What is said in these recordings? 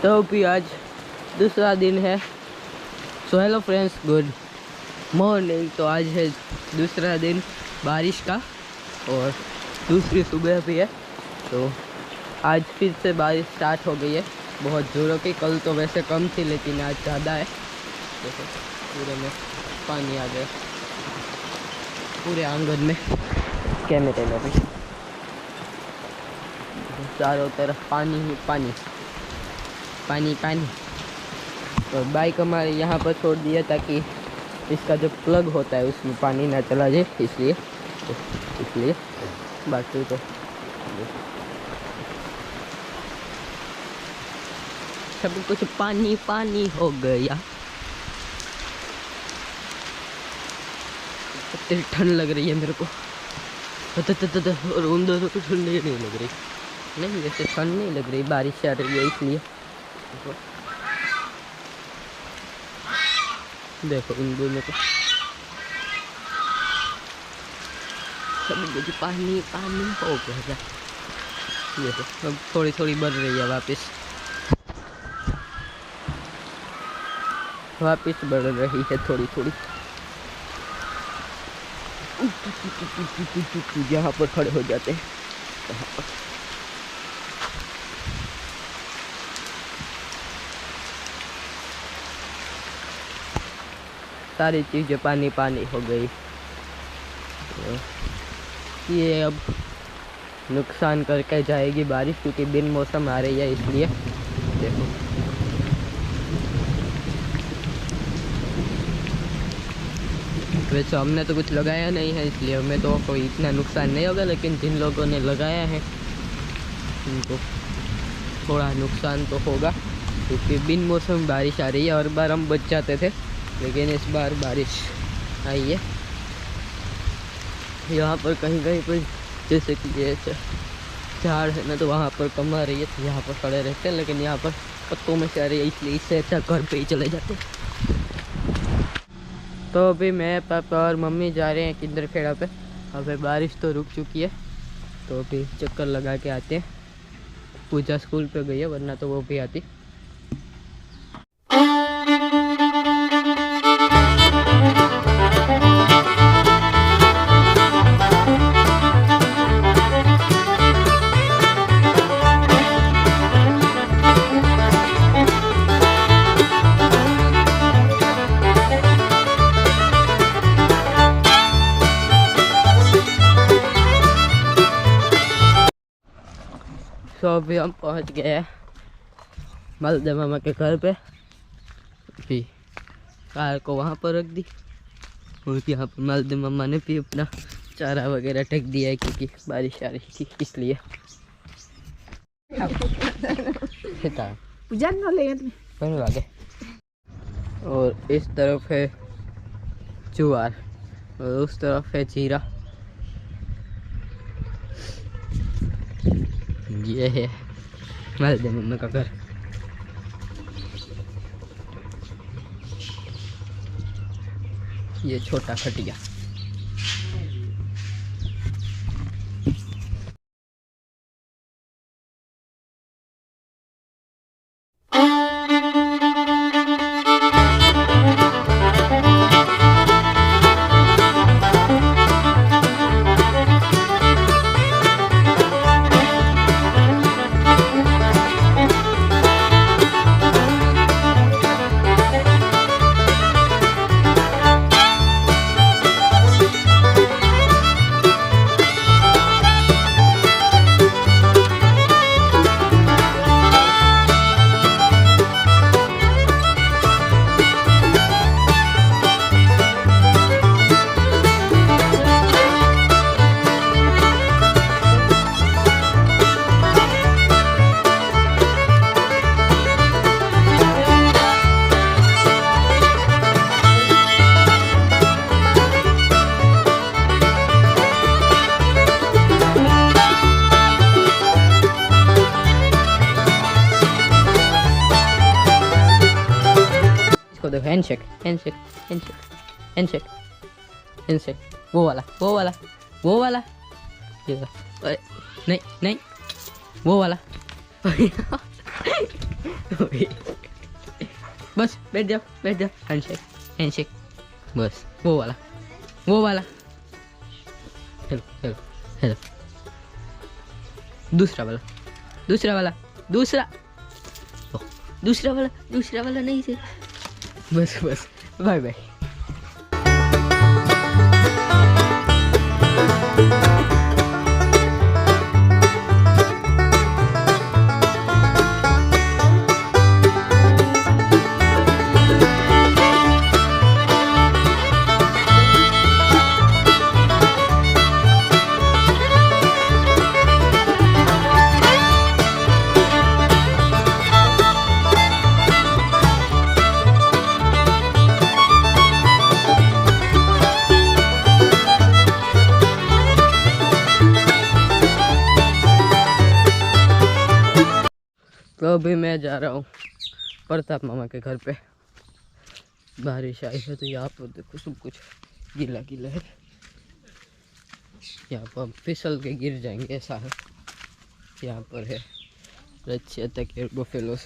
तो भी आज दूसरा दिन है। So hello friends, good morning. तो आज है दूसरा दिन बारिश का और दूसरी सुबह भी है। तो आज फिर से बारिश स्टार्ट हो गई है बहुत ज़ोरों की। कल तो वैसे कम थी लेकिन आज ज़्यादा है। देखो पूरे में पानी आ गया, पूरे आंगन में, कैमरे में भी चारों तरफ पानी ही पानी, पानी पानी। तो बाइक हमारे यहाँ पर छोड़ दिया ताकि इसका जो प्लग होता है उसमें पानी ना चला जाए, इसलिए बाकी तो सब कुछ पानी पानी हो गया। इतनी ठंड लग रही है मेरे को, और उन दोनों को ठंड नहीं लग रही। नहीं वैसे ठंड नहीं लग रही, बारिश आ रही है इसलिए। देखो उन दोनों को सब कुछ पानी पानी हो गया। देखो अब थोड़ी थोड़ी बढ़ रही है, वापस बढ़ रही है थोड़ी थोड़ी। यहाँ पर खड़े हो जाते हैं, यहाँ पर सारी चीज़ें पानी पानी हो गई। तो ये अब नुकसान करके जाएगी बारिश, क्योंकि बिन मौसम आ रही है इसलिए। देखो वैसे हमने तो कुछ लगाया नहीं है इसलिए हमें तो कोई इतना नुकसान नहीं होगा, लेकिन जिन लोगों ने लगाया है उनको थोड़ा नुकसान तो होगा, क्योंकि बिन मौसम बारिश आ रही है। और बार हम बच जाते थे लेकिन इस बार बारिश आई है। यहाँ पर कहीं कहीं पर जैसे कि ये झाड़ है ना, तो वहाँ पर कम आ रही है तो यहाँ पर खड़े रहते हैं, लेकिन यहाँ पर पत्तों में से आ रही है इसलिए इससे अच्छा घर पे ही चले जाते हैं। तो अभी मैं, पापा और मम्मी जा रहे हैं किंदर खेड़ा पे। अभी बारिश तो रुक चुकी है तो अभी चक्कर लगा के आते हैं। पूजा स्कूल पे गई है, वरना तो वो भी आती। तो अभी हम पहुंच गए हैं मालदेव मामा के घर पे। अभी कार को वहाँ पर रख दी और यहाँ पर मालदेव मामा ने भी अपना चारा वगैरह टेक दिया है, क्योंकि बारिश आ रही थी इसलिए। और इस तरफ है ज्वार और उस तरफ है जीरा। ये है मालदेव मामा का घर। ये छोटा खटिया। देखो handshake handshake handshake handshake handshake, वो वाला वो वाला वो वाला ये वाला। अरे नहीं नहीं, वो वाला। बस बैठ जाओ बैठ जाओ, हैंडशेक हैंडशेक, बस वो वाला वो वाला। हेलो हेलो हेलो, दूसरा वाला दूसरा वाला दूसरा, ओह, दूसरा वाला नहीं से, बस बस, बाय बाय। तो अभी मैं जा रहा हूँ प्रताप मामा के घर पे। बारिश आई है तो यहाँ पर देखो सब कुछ गीला गीला है। यहाँ पर हम फिसल के गिर जाएंगे ऐसा है। यहाँ पर है रचिया तक बफेलोस।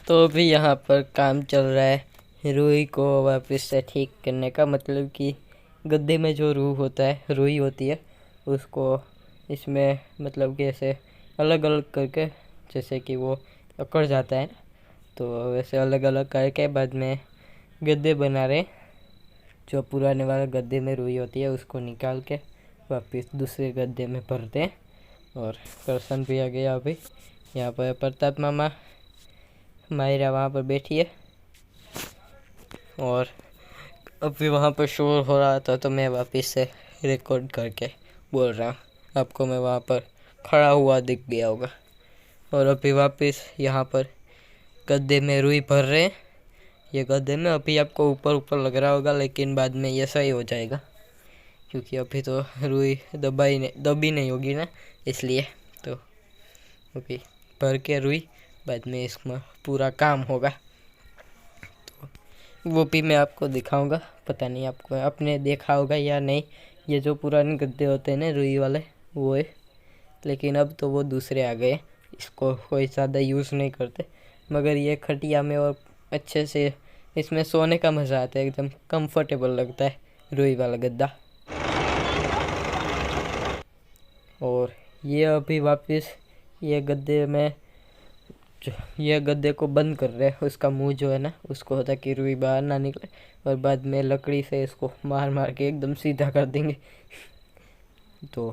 तो अभी यहाँ पर काम चल रहा है रुई को वापस से ठीक करने का। मतलब कि गद्दे में जो रूह होता है, रुई होती है, उसको इसमें मतलब कि ऐसे अलग अलग करके, जैसे कि वो अकड़ जाता है तो वैसे अलग अलग करके बाद में गद्दे बना रहे। जो पुराने वाले गद्दे में रुई होती है उसको निकाल के वापस दूसरे गद्दे में भरते हैं। और करसन भी आ गया अभी। यहाँ पर प्रताप मामा, मायरा वहाँ पर बैठी है और अभी वहाँ पर शोर हो रहा था तो मैं वापस से रिकॉर्ड करके बोल रहा हूँ। आपको मैं वहाँ पर खड़ा हुआ दिख गया होगा। और अभी वापस यहाँ पर गद्दे में रुई भर रहे हैं। ये गद्दे में अभी आपको ऊपर ऊपर लग रहा होगा, लेकिन बाद में ये सही हो जाएगा क्योंकि अभी तो रुई दबी नहीं होगी ना, इसलिए। तो अभी भर के रुई, बाद में इसमें पूरा काम होगा तो वो भी मैं आपको दिखाऊंगा। पता नहीं आपको आपने देखा होगा या नहीं। ये जो पुराने गद्दे होते हैं ना रुई वाले, वो है, लेकिन अब तो वो दूसरे आ गए। इसको कोई ज़्यादा यूज़ नहीं करते, मगर ये खटिया में और अच्छे से इसमें सोने का मज़ा आता है। एकदम कंफर्टेबल लगता है रुई वाला गद्दा। और ये अभी वापस ये गद्दे में ये गद्दे को बंद कर रहे हैं। उसका मुंह जो है ना, उसको होता है कि रुई बाहर ना निकले, और बाद में लकड़ी से इसको मार मार के एकदम सीधा कर देंगे। तो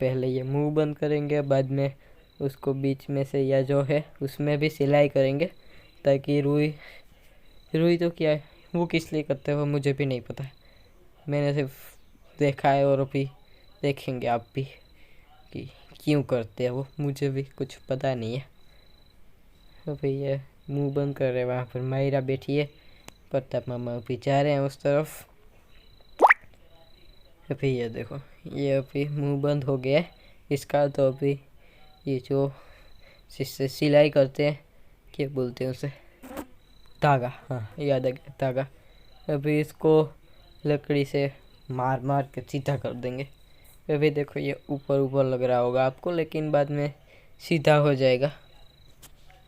पहले ये मुंह बंद करेंगे, बाद में उसको बीच में से या जो है उसमें भी सिलाई करेंगे, ताकि रुई तो क्या है, वो किस लिए करते हो मुझे भी नहीं पता। मैंने सिर्फ देखा है और अभी देखेंगे आप भी कि क्यों करते हैं वो, मुझे भी कुछ पता नहीं है। तो भैया मुंह बंद कर रहे, वहाँ पर मायरा बैठी है, प्रताप मामा अभी जा रहे हैं उस तरफ। अभी ये देखो, ये अभी मुंह बंद हो गया है इसका। तो अभी ये जो जिससे सिलाई करते हैं, क्या बोलते हैं उसे, धागा, हाँ याद आ गया, धागा। अभी इसको लकड़ी से मार मार के सीधा कर देंगे। अभी देखो ये ऊपर ऊपर लग रहा होगा आपको, लेकिन बाद में सीधा हो जाएगा।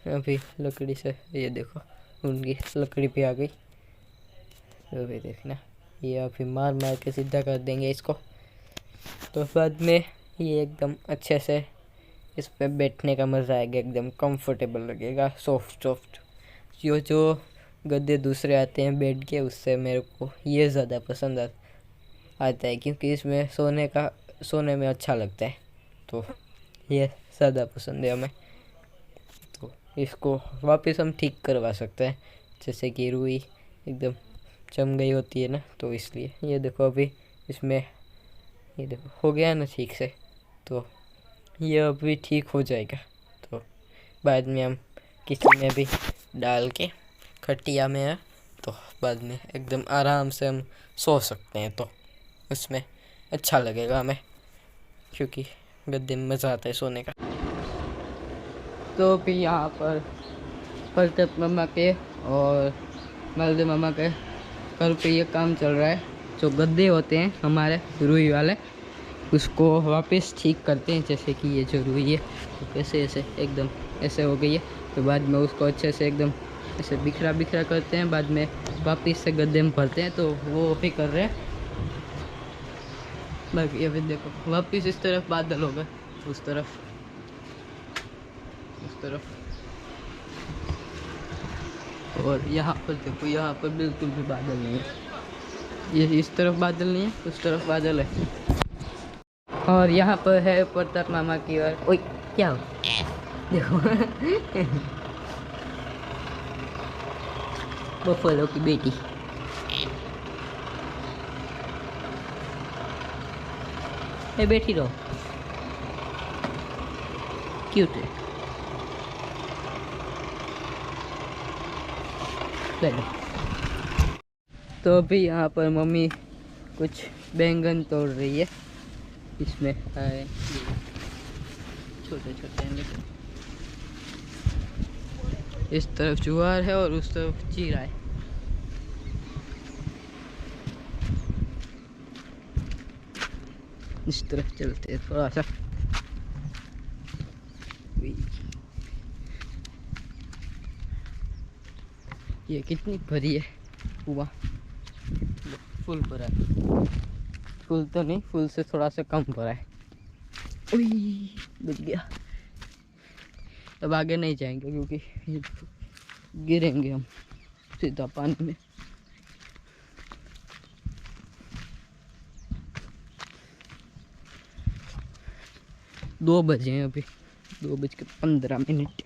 अभी लकड़ी से ये देखो उनकी लकड़ी पे आ गई। अभी देखना, ये अभी मार मार के सीधा कर देंगे इसको। तो बाद में ये एकदम अच्छे से इस पे बैठने का मज़ा आएगा, एकदम कंफर्टेबल लगेगा, सॉफ्ट सॉफ्ट। जो गद्दे दूसरे आते हैं बेड के, उससे मेरे को ये ज़्यादा पसंद आता है, क्योंकि इसमें सोने में अच्छा लगता है। तो ये ज़्यादा पसंद है हमें। तो इसको वापस हम ठीक करवा सकते हैं, जैसे कि रुई एकदम जम गई होती है ना, तो इसलिए। ये देखो अभी इसमें, ये देखो हो गया ना ठीक से, तो ये अभी ठीक हो जाएगा। तो बाद में हम किचन में भी डाल के खटिया में है, तो बाद में एकदम आराम से हम सो सकते हैं। तो उसमें अच्छा लगेगा हमें, क्योंकि गद्दे में मज़ा आता है सोने का। तो फिर यहाँ पर परतप मामा के और मालदेव मामा के घर पे ये काम चल रहा है। जो गद्दे होते हैं हमारे रुई वाले, उसको वापस ठीक करते हैं। जैसे कि ये जो रुई है तो ऐसे ऐसे एकदम ऐसे हो गई है, तो बाद में उसको अच्छे से एकदम ऐसे बिखरा बिखरा करते हैं, बाद में वापस से गद्दे में भरते हैं। तो वो भी कर रहे हैं। बाकी अभी देखो वापस इस तरफ बादल होगा, उस तरफ उस तरफ, और यहाँ पर देखो, यहाँ पर बिल्कुल भी बादल नहीं है। ये इस तरफ बादल नहीं है, उस तरफ बादल है। और यहाँ पर है प्रताप मामा की और ओए क्या हो देखो बफलो की बेटी। ए बैठी रहो, क्यूट है। ले लो। तो अभी यहाँ पर मम्मी कुछ बैंगन तोड़ रही है। इसमें है छोटे छोटे, लेकिन इस तरफ ज्वार है और उस तरफ जीरा है। इस तरफ चलते हैं थोड़ा सा। ये कितनी भरी है हुआ, फुल भरा है। फुल तो नहीं, फुल से थोड़ा सा कम भरा है। बच गया। अब आगे नहीं जाएंगे क्योंकि गिरेंगे हम सीधा पानी में। दो बजे हैं अभी, 2:15।